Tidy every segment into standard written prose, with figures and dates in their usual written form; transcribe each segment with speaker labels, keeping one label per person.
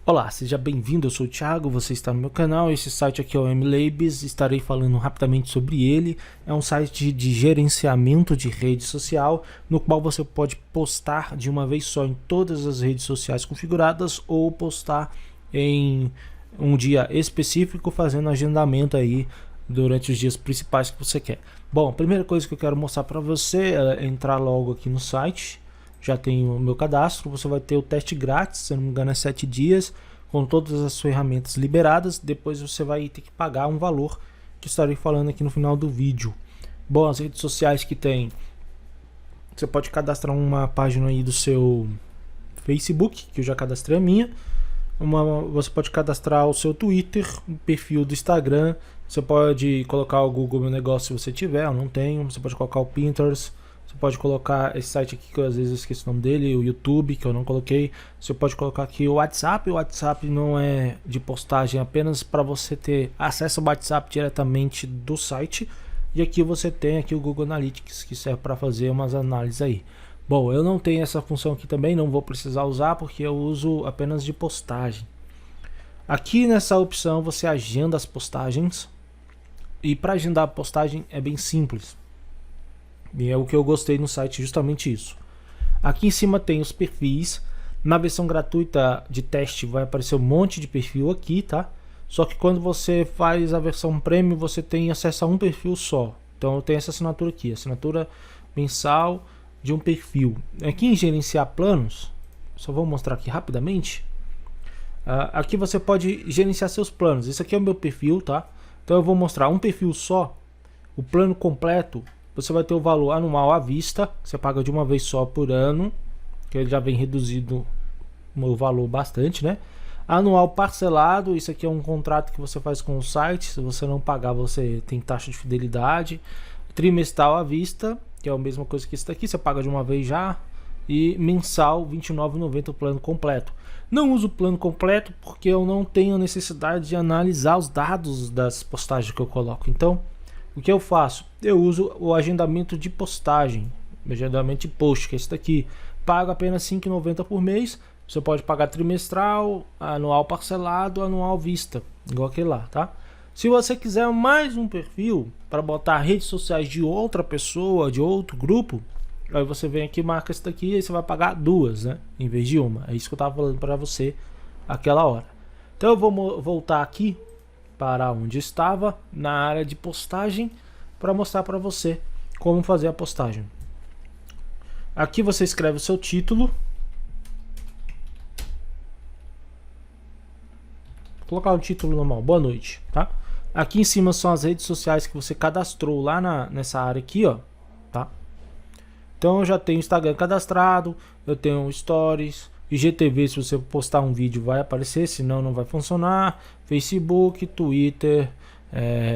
Speaker 1: Olá, seja bem-vindo, eu sou o Thiago, você está no meu canal. Esse site aqui é o MLabs, estarei falando rapidamente sobre ele. É um site de gerenciamento de rede social, no qual você pode postar de uma vez só em todas as redes sociais configuradas ou postar em um dia específico, fazendo agendamento aí durante os dias principais que você quer. Bom, a primeira coisa que eu quero mostrar para você é entrar logo aqui no site. Já tenho o meu cadastro, você vai ter o teste grátis, se não me engano é 7 dias, com todas as ferramentas liberadas. Depois você vai ter que pagar um valor que estarei falando aqui no final do vídeo. Bom, as redes sociais que tem, você pode cadastrar uma página aí do seu Facebook, que eu já cadastrei a minha. Você pode cadastrar o seu Twitter, um perfil do Instagram. Você pode colocar o Google Meu Negócio se você tiver, eu não tenho. Você pode colocar o Pinterest. Você pode colocar esse site aqui que eu às vezes esqueço o nome dele, o YouTube, que eu não coloquei. Você pode colocar aqui o WhatsApp. O WhatsApp não é de postagem, apenas para você ter acesso ao WhatsApp diretamente do site. E aqui você tem aqui o Google Analytics, que serve para fazer umas análises aí. Bom, eu não tenho essa função aqui também, não vou precisar usar porque eu uso apenas de postagem. Aqui nessa opção você agenda as postagens. E para agendar a postagem é bem simples. E é o que eu gostei no site, justamente isso. Aqui em cima tem os perfis. Na versão gratuita de teste vai aparecer um monte de perfil aqui, tá? Só que quando você faz a versão premium, você tem acesso a um perfil só. Então eu tenho essa assinatura aqui, assinatura mensal de um perfil. Aqui em gerenciar planos, só vou mostrar aqui rapidamente. Aqui você pode gerenciar seus planos. Esse aqui é o meu perfil, tá? Então eu vou mostrar um perfil só, o plano completo. Você vai ter o valor anual à vista, você paga de uma vez só por ano, que ele já vem reduzido o valor bastante, né? Anual parcelado, isso aqui é um contrato que você faz com o site, se você não pagar você tem taxa de fidelidade. Trimestral à vista, que é a mesma coisa que isso daqui, você paga de uma vez já. E mensal, R$ 29,90 o plano completo. Não uso o plano completo porque eu não tenho necessidade de analisar os dados das postagens que eu coloco. Então, o que eu faço? Eu uso o agendamento de postagem, agendamento de post, que é esse daqui. Pago apenas R$ 5,90 por mês. Você pode pagar trimestral, anual parcelado, anual vista, igual aquele lá, tá? Se você quiser mais um perfil para botar redes sociais de outra pessoa, de outro grupo, aí você vem aqui, marca esse daqui e você vai pagar duas, né? Em vez de uma. É isso que eu estava falando para você aquela hora. Então eu vou voltar aqui para onde estava, na área de postagem, para mostrar para você como fazer a postagem. Aqui você escreve o seu título. Vou colocar o título normal, boa noite, tá? Aqui em cima são as redes sociais que você cadastrou lá nessa área aqui, ó, tá? Então eu já tenho Instagram cadastrado, eu tenho Stories, IGTV, se você postar um vídeo vai aparecer, senão não vai funcionar. Facebook, Twitter,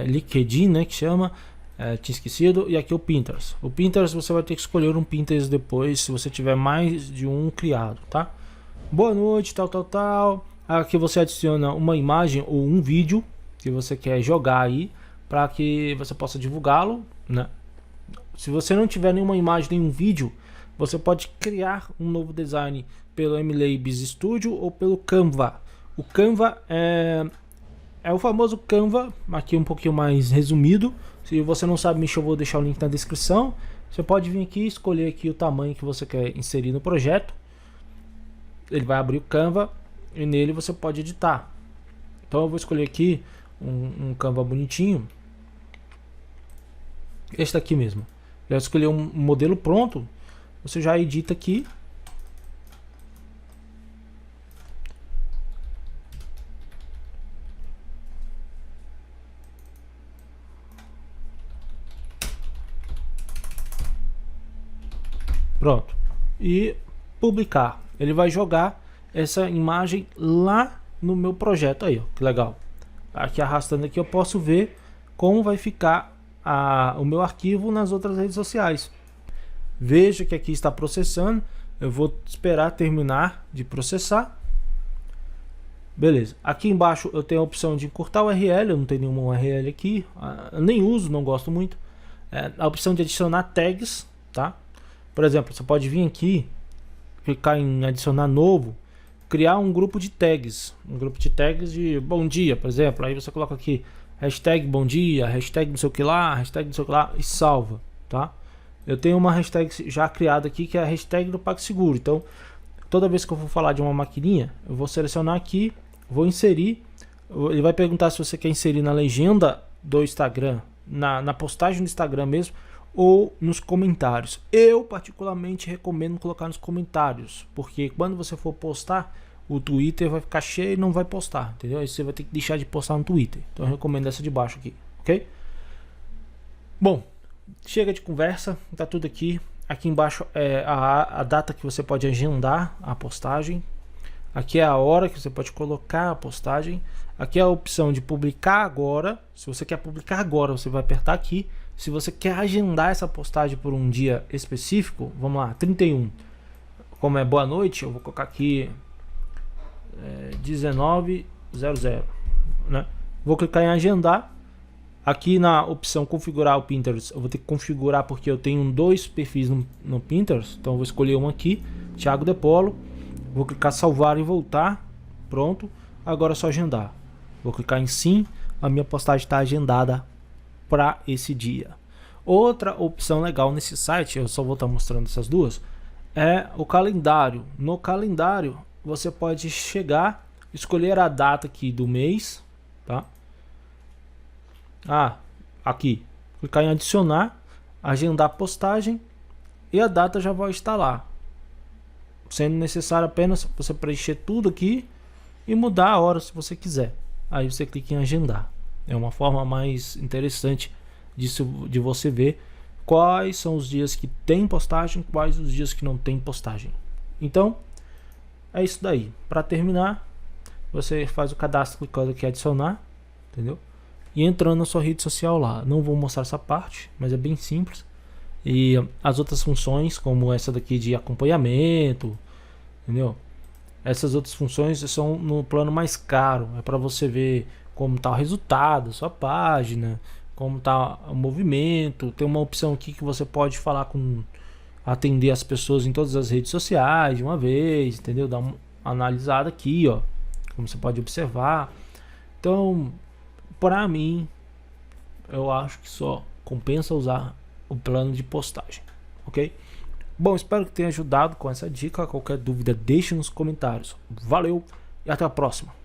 Speaker 1: LinkedIn, né, que chama, tinha esquecido. E aqui o Pinterest. O Pinterest você vai ter que escolher um Pinterest depois, se você tiver mais de um criado, tá? Boa noite, tal. Aqui você adiciona uma imagem ou um vídeo que você quer jogar aí, para que você possa divulgá-lo, né? Se você não tiver nenhuma imagem, nenhum vídeo, você pode criar um novo design pelo MLabs Studio ou pelo Canva. O Canva é o famoso Canva, aqui um pouquinho mais resumido. Se você não sabe mexer, eu vou deixar o link na descrição. Você pode vir aqui e escolher aqui o tamanho que você quer inserir no projeto. Ele vai abrir o Canva e nele você pode editar. Então eu vou escolher aqui um Canva bonitinho. Este aqui mesmo. Já escolher um modelo pronto, você já edita aqui. Pronto. E publicar. Ele vai jogar essa imagem lá no meu projeto aí, ó. Que legal. Aqui arrastando aqui eu posso ver como vai ficar o meu arquivo nas outras redes sociais. Veja que aqui está processando. Eu vou esperar terminar de processar. Beleza. Aqui embaixo eu tenho a opção de encurtar o URL. Eu não tenho nenhuma URL aqui. Eu nem uso, não gosto muito. A opção de adicionar tags, tá? Por exemplo, você pode vir aqui, clicar em adicionar novo criar um grupo de tags, de bom dia, por exemplo. Aí você coloca aqui hashtag bom dia, hashtag não sei o que lá, hashtag não sei o que lá e salva, tá? Eu tenho uma hashtag já criada aqui que é a hashtag do PagSeguro. Então, toda vez que eu for falar de uma maquininha, eu vou selecionar aqui, vou inserir. Ele vai perguntar se você quer inserir na legenda do Instagram, na postagem do Instagram mesmo, ou nos comentários. Eu particularmente recomendo colocar nos comentários, porque quando você for postar, o Twitter vai ficar cheio e não vai postar, entendeu? Aí você vai ter que deixar de postar no Twitter. Então eu recomendo essa de baixo aqui, ok? Bom, chega de conversa, tá tudo aqui. Aqui embaixo é a data que você pode agendar a postagem. Aqui é a hora que você pode colocar a postagem. Aqui é a opção de publicar agora. Se você quer publicar agora, você vai apertar aqui. Se você quer agendar essa postagem por um dia específico, vamos lá, 31. Como é boa noite, eu vou colocar aqui 19:00, né? Vou clicar em agendar. Aqui na opção configurar o Pinterest, eu vou ter que configurar porque eu tenho 2 perfis no Pinterest. Então eu vou escolher um aqui, Thiago De Polo. Vou clicar salvar e voltar. Pronto. Agora é só agendar. Vou clicar em sim. A minha postagem está agendada para esse dia. Outra opção legal nesse site, eu só vou estar mostrando essas duas, é o calendário. No calendário você pode chegar, escolher a data aqui do mês, tá? Aqui, clicar em adicionar, agendar a postagem e a data já vai estar lá. Sendo necessário apenas você preencher tudo aqui e mudar a hora se você quiser. Aí você clica em agendar. É uma forma mais interessante de você ver quais são os dias que tem postagem, quais os dias que não tem postagem. Então, é isso daí. Para terminar, você faz o cadastro clicando aqui em adicionar, entendeu? E entrando na sua rede social lá. Não vou mostrar essa parte, mas é bem simples. E as outras funções, como essa daqui de acompanhamento, entendeu? Essas outras funções são no plano mais caro. É para você ver como está o resultado da sua página, como está o movimento. Tem uma opção aqui que você pode falar atender as pessoas em todas as redes sociais de uma vez, entendeu? Dá uma analisada aqui, ó, como você pode observar. Então, para mim, eu acho que só compensa usar o plano de postagem, ok? Bom, espero que tenha ajudado com essa dica. Qualquer dúvida, deixe nos comentários. Valeu e até a próxima.